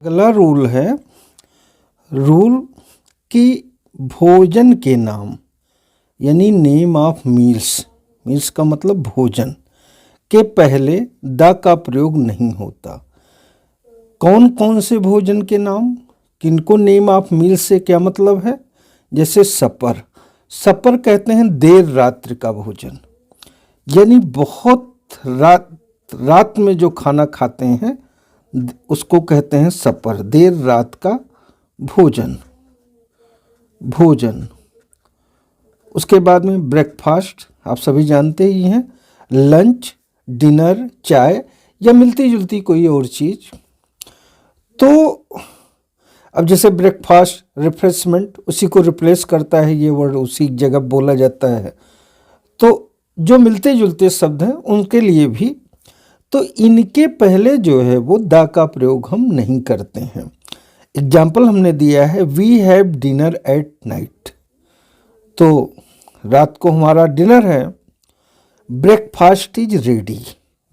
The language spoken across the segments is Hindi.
अगला रूल है रूल कि भोजन के नाम यानी नेम ऑफ मील्स, मील्स का मतलब भोजन के पहले द का प्रयोग नहीं होता। कौन कौन से भोजन के नाम, किनको नेम ऑफ मील्स से क्या मतलब है? जैसे सपर, सपर कहते हैं देर रात्रि का भोजन, यानी बहुत रात में जो खाना खाते हैं उसको कहते हैं सपर, देर रात का भोजन। उसके बाद में ब्रेकफास्ट आप सभी जानते ही हैं, लंच, डिनर, चाय या मिलती जुलती कोई और चीज़। तो अब जैसे ब्रेकफास्ट रिफ्रेशमेंट उसी को रिप्लेस करता है, ये वर्ड उसी जगह बोला जाता है। तो जो मिलते जुलते शब्द हैं उनके लिए भी तो इनके पहले जो है वो द का प्रयोग हम नहीं करते हैं। एग्जाम्पल हमने दिया है we have dinner at night, तो रात को हमारा डिनर है। ब्रेकफास्ट इज रेडी,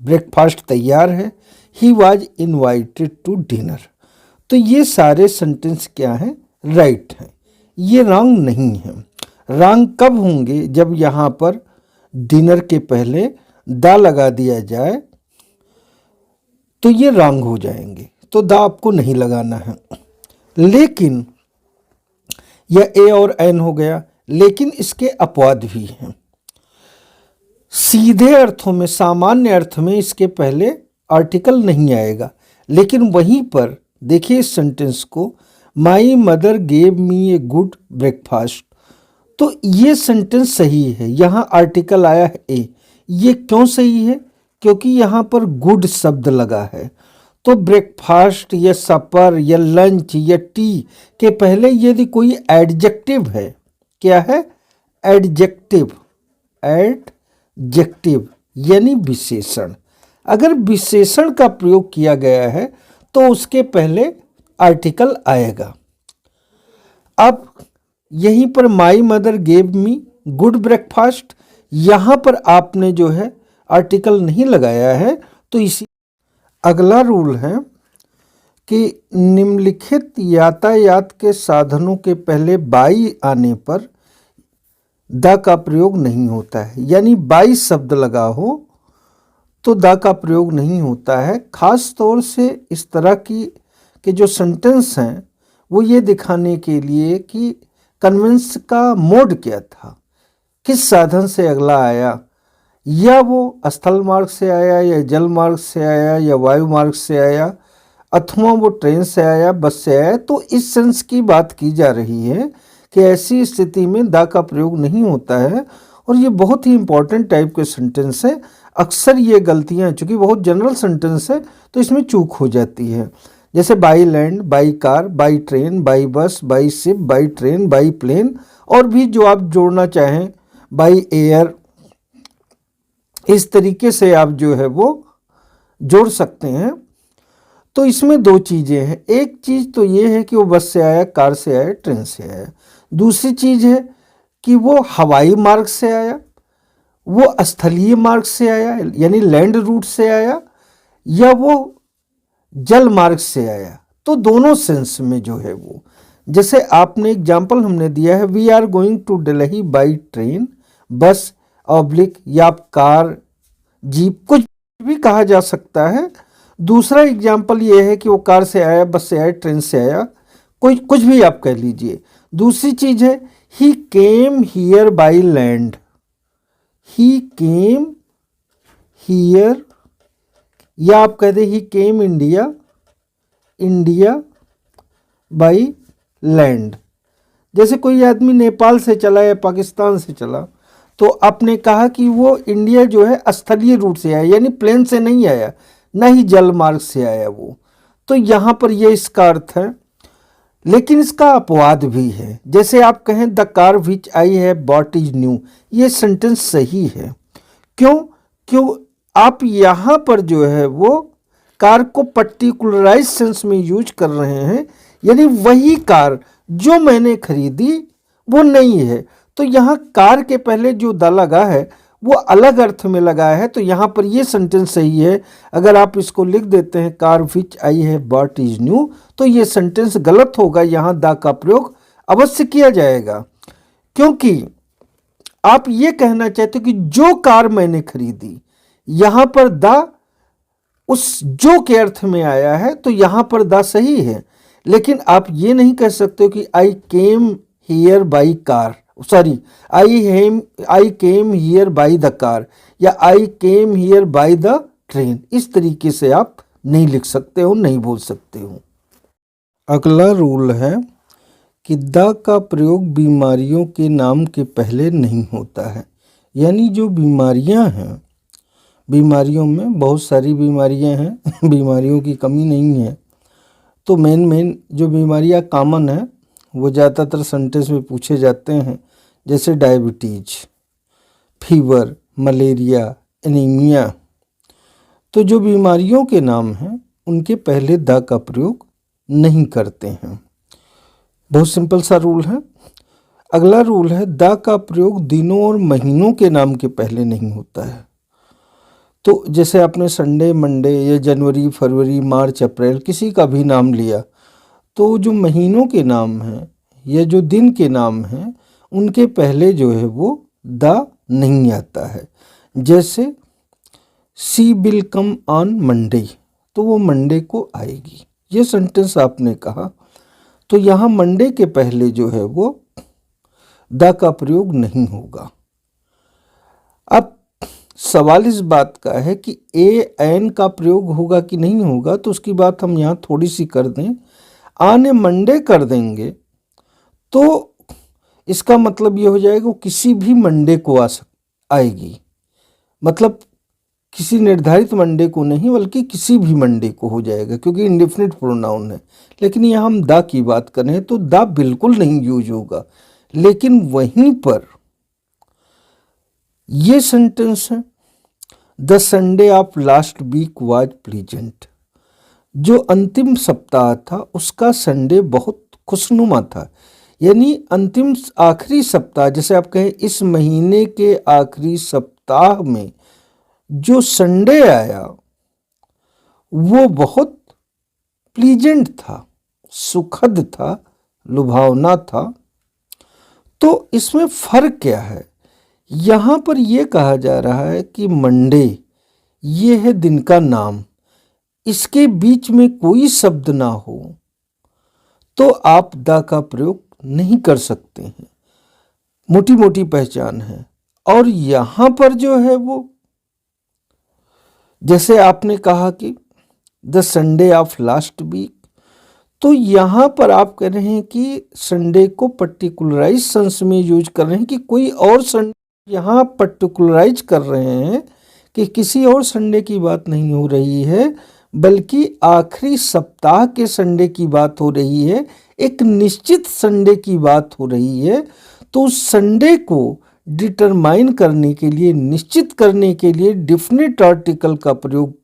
ब्रेकफास्ट तैयार है। He was invited to dinner. तो ये सारे सेंटेंस क्या हैं? राइट हैं, ये रॉन्ग नहीं है। रॉन्ग कब होंगे? जब यहाँ पर डिनर के पहले द लगा दिया जाए तो ये रॉन्ग हो जाएंगे, तो द आपको नहीं लगाना है। लेकिन यह ए और एन हो गया, लेकिन इसके अपवाद भी हैं। सीधे अर्थों में, सामान्य अर्थ में इसके पहले आर्टिकल नहीं आएगा, लेकिन वहीं पर देखिए इस सेंटेंस को, my mother gave me a good breakfast, तो ये सेंटेंस सही है। यहाँ आर्टिकल आया है ए, ये क्यों सही है? क्योंकि यहाँ पर गुड शब्द लगा है। तो ब्रेकफास्ट या सपर या लंच या टी के पहले यदि कोई एडजेक्टिव है, क्या है? एडजेक्टिव, एडजेक्टिव यानी विशेषण। अगर विशेषण का प्रयोग किया गया है तो उसके पहले आर्टिकल आएगा। अब यहीं पर my mother gave me good breakfast, यहाँ पर आपने जो है आर्टिकल नहीं लगाया है, तो इसी। अगला रूल है कि निम्नलिखित यातायात के साधनों के पहले बाई आने पर द का प्रयोग नहीं होता है, यानी बाई शब्द लगा हो तो द का प्रयोग नहीं होता है। खास तौर से इस तरह के जो सेंटेंस हैं वो ये दिखाने के लिए कि कन्वेंस का मोड क्या था, किस साधन से अगला आया, या वो स्थल मार्ग से आया या जल मार्ग से आया या वायु मार्ग से आया, अथवा वो ट्रेन से आया, बस से आया। तो इस सेंस की बात की जा रही है कि ऐसी स्थिति में द का प्रयोग नहीं होता है। और ये बहुत ही इंपॉर्टेंट टाइप के सेंटेंस है। अक्सर ये गलतियां, चूंकि बहुत जनरल सेंटेंस है तो इसमें चूक हो जाती है। जैसे by land, by car, by train, by bus, by ship, by train, by plane, और भी जो आप जोड़ना चाहें, बाई एयर, इस तरीके से आप जो है वो जोड़ सकते हैं। तो इसमें दो चीज़ें हैं। एक चीज़ तो ये है कि वो बस से आया, कार से आया, ट्रेन से आया। दूसरी चीज़ है कि वो हवाई मार्ग से आया, वो स्थलीय मार्ग से आया यानी लैंड रूट से आया, या वो जल मार्ग से आया। तो दोनों सेंस में जो है वो, जैसे आपने एग्जाम्पल हमने दिया है, we are going to Delhi by train, bus oblique, या आप कार, जीप, कुछ भी कहा जा सकता है। दूसरा एग्जाम्पल ये है कि वो कार से आया, बस से आया, ट्रेन से आया, कोई कुछ भी आप कह लीजिए। दूसरी चीज है he came here by land, he came here, या आप कह दे he came India, India by land. जैसे कोई आदमी नेपाल से चला या पाकिस्तान से चला, तो आपने कहा कि वो इंडिया जो है स्थलीय रूट से आया, यानी प्लेन से नहीं आया, ना ही जल मार्ग से आया वो। तो यहाँ पर ये इसका अर्थ है। लेकिन इसका अपवाद भी है। जैसे आप कहें द कार विच आई है बॉट इज न्यू, ये सेंटेंस सही है। क्यों आप यहाँ पर जो है वो कार को पर्टिकुलराइज सेंस में यूज कर रहे हैं, यानी वही कार जो मैंने खरीदी वो नहीं है। तो यहाँ कार के पहले जो द लगा है वो अलग अर्थ में लगाया है। तो यहाँ पर ये सेंटेंस सही है। अगर आप इसको लिख देते हैं car which I have bought is new, तो ये सेंटेंस गलत होगा। यहाँ द का प्रयोग अवश्य किया जाएगा, क्योंकि आप ये कहना चाहते हो कि जो कार मैंने खरीदी, यहां पर द उस जो के अर्थ में आया है, तो यहां पर द सही है। लेकिन आप ये नहीं कह सकते हो कि I came here by car, sorry I came here by the car, या I came here by the train. इस तरीके से आप नहीं लिख सकते हो, नहीं बोल सकते हो। अगला रूल है कि द का प्रयोग बीमारियों के नाम के पहले नहीं होता है। यानी जो बीमारियां हैं, बीमारियों में बहुत सारी बीमारियां हैं बीमारियों की कमी नहीं है। तो मेन जो बीमारियां कॉमन है वो ज़्यादातर सेंटेंस में पूछे जाते हैं, जैसे डायबिटीज, फीवर, मलेरिया, एनीमिया। तो जो बीमारियों के नाम हैं उनके पहले द का प्रयोग नहीं करते हैं। बहुत सिंपल सा रूल है। अगला रूल है द का प्रयोग दिनों और महीनों के नाम के पहले नहीं होता है। तो जैसे आपने संडे, मंडे या जनवरी, फरवरी, मार्च, अप्रैल किसी का भी नाम लिया, तो जो महीनों के नाम हैं या जो दिन के नाम हैं उनके पहले जो है वो द नहीं आता है। जैसे सी विल कम ऑन मंडे, तो वो मंडे को आएगी। ये सेंटेंस आपने कहा, तो यहाँ मंडे के पहले जो है वो द का प्रयोग नहीं होगा। अब सवाल इस बात का है कि ए एन का प्रयोग होगा कि नहीं होगा, तो उसकी बात हम यहाँ थोड़ी सी कर दें। आने मंडे कर देंगे तो इसका मतलब ये हो जाएगा वो किसी भी मंडे को आएगी। मतलब किसी निर्धारित मंडे को नहीं, बल्कि किसी भी मंडे को हो जाएगा, क्योंकि इंडेफिनिट प्रोनाउन है। लेकिन यहाँ हम द की बात करें तो द बिल्कुल नहीं यूज होगा। लेकिन वहीं पर ये सेंटेंस है the Sunday of last week was pleasant. जो अंतिम सप्ताह था उसका संडे बहुत खुशनुमा था। यानी अंतिम आखिरी सप्ताह, जैसे आप कहें इस महीने के आखिरी सप्ताह में जो संडे आया वो बहुत प्लीजेंट था, सुखद था, लुभावना था। तो इसमें फर्क क्या है? यहाँ पर यह कहा जा रहा है कि मंडे ये है दिन का नाम, इसके बीच में कोई शब्द ना हो तो आप द का प्रयोग नहीं कर सकते हैं। मोटी मोटी पहचान है। और यहाँ पर जो है वो, जैसे आपने कहा कि the Sunday of last week, तो यहाँ पर आप कह रहे हैं कि संडे को पर्टिकुलराइज सेंस में यूज कर रहे हैं कि कोई और संडे, यहाँ पर्टिकुलराइज कर रहे हैं कि किसी और संडे की बात नहीं हो रही है, बल्कि आखिरी सप्ताह के संडे की बात हो रही है, एक निश्चित संडे की बात हो रही है। तो उस संडे को डिटरमाइन करने के लिए, निश्चित करने के लिए डिफिनिट आर्टिकल का प्रयोग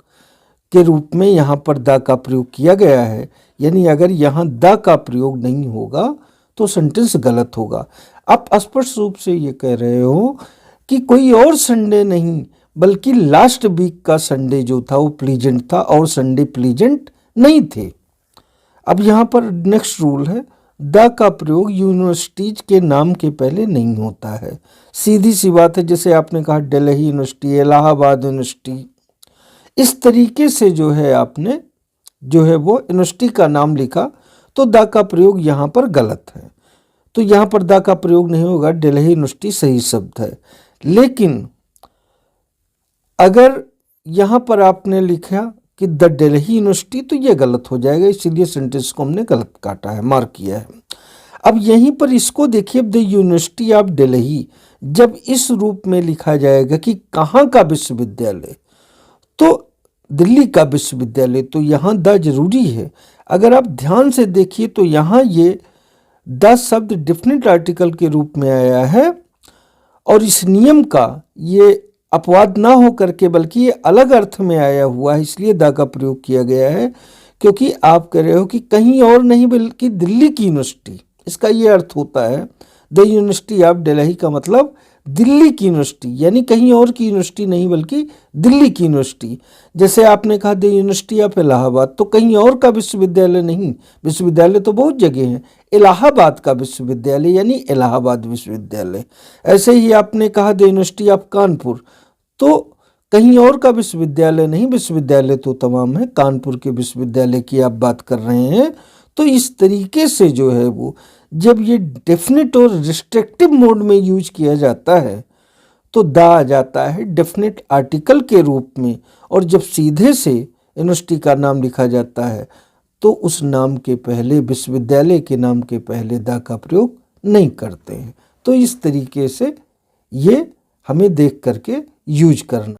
के रूप में यहाँ पर द का प्रयोग किया गया है। यानी अगर यहाँ द का प्रयोग नहीं होगा तो सेंटेंस गलत होगा। आप स्पष्ट रूप से ये कह रहे हो कि कोई और संडे नहीं, बल्कि लास्ट वीक का संडे जो था वो प्लीजेंट था और संडे प्लीजेंट नहीं थे। अब यहाँ पर नेक्स्ट रूल है द का प्रयोग यूनिवर्सिटीज के नाम के पहले नहीं होता है। सीधी सी बात है। जैसे आपने कहा दिल्ली यूनिवर्सिटी, इलाहाबाद यूनिवर्सिटी, इस तरीके से जो है आपने जो है वो यूनिवर्सिटी का नाम लिखा, तो द का प्रयोग यहाँ पर गलत है। तो यहाँ पर द का प्रयोग नहीं होगा, दिल्ली यूनिवर्सिटी सही शब्द है। लेकिन अगर यहाँ पर आपने लिखा कि द दिल्ली यूनिवर्सिटी, तो ये गलत हो जाएगा। इसीलिए सेंटेंस को हमने गलत काटा है, मार्क किया है। अब यहीं पर इसको देखिए, द यूनिवर्सिटी ऑफ दिल्ली जब इस रूप में लिखा जाएगा कि कहाँ का विश्वविद्यालय, तो दिल्ली का विश्वविद्यालय, तो यहाँ द जरूरी है। अगर आप ध्यान से देखिए तो यहाँ ये द शब्द डिफिनिट आर्टिकल के रूप में आया है, और इस नियम का ये अपवाद ना हो करके बल्कि ये अलग अर्थ में आया हुआ है, इसलिए द का प्रयोग किया गया है। क्योंकि आप कह रहे हो कि कहीं और नहीं बल्कि दिल्ली की यूनिवर्सिटी, इसका ये अर्थ होता है द यूनिवर्सिटी ऑफ दिल्ली का मतलब दिल्ली की यूनिवर्सिटी, यानी कहीं और की यूनिवर्सिटी नहीं बल्कि दिल्ली की यूनिवर्सिटी। जैसे आपने कहा द यूनिवर्सिटी ऑफ इलाहाबाद, तो कहीं और का विश्वविद्यालय नहीं, विश्वविद्यालय तो बहुत जगह हैं, इलाहाबाद का विश्वविद्यालय यानी इलाहाबाद विश्वविद्यालय। ऐसे ही आपने कहा द यूनिवर्सिटी ऑफ कानपुर, तो कहीं और का विश्वविद्यालय नहीं, विश्वविद्यालय तो तमाम है, कानपुर के विश्वविद्यालय की आप बात कर रहे हैं। तो इस तरीके से जो है वो जब ये डेफिनेट और रिस्ट्रिक्टिव मोड में यूज किया जाता है तो द आ जाता है डेफिनेट आर्टिकल के रूप में, और जब सीधे से यूनिवर्सिटी का नाम लिखा जाता है तो उस नाम के पहले, विश्वविद्यालय के नाम के पहले द का प्रयोग नहीं करते हैं। तो इस तरीके से ये हमें देख करके यूज करना।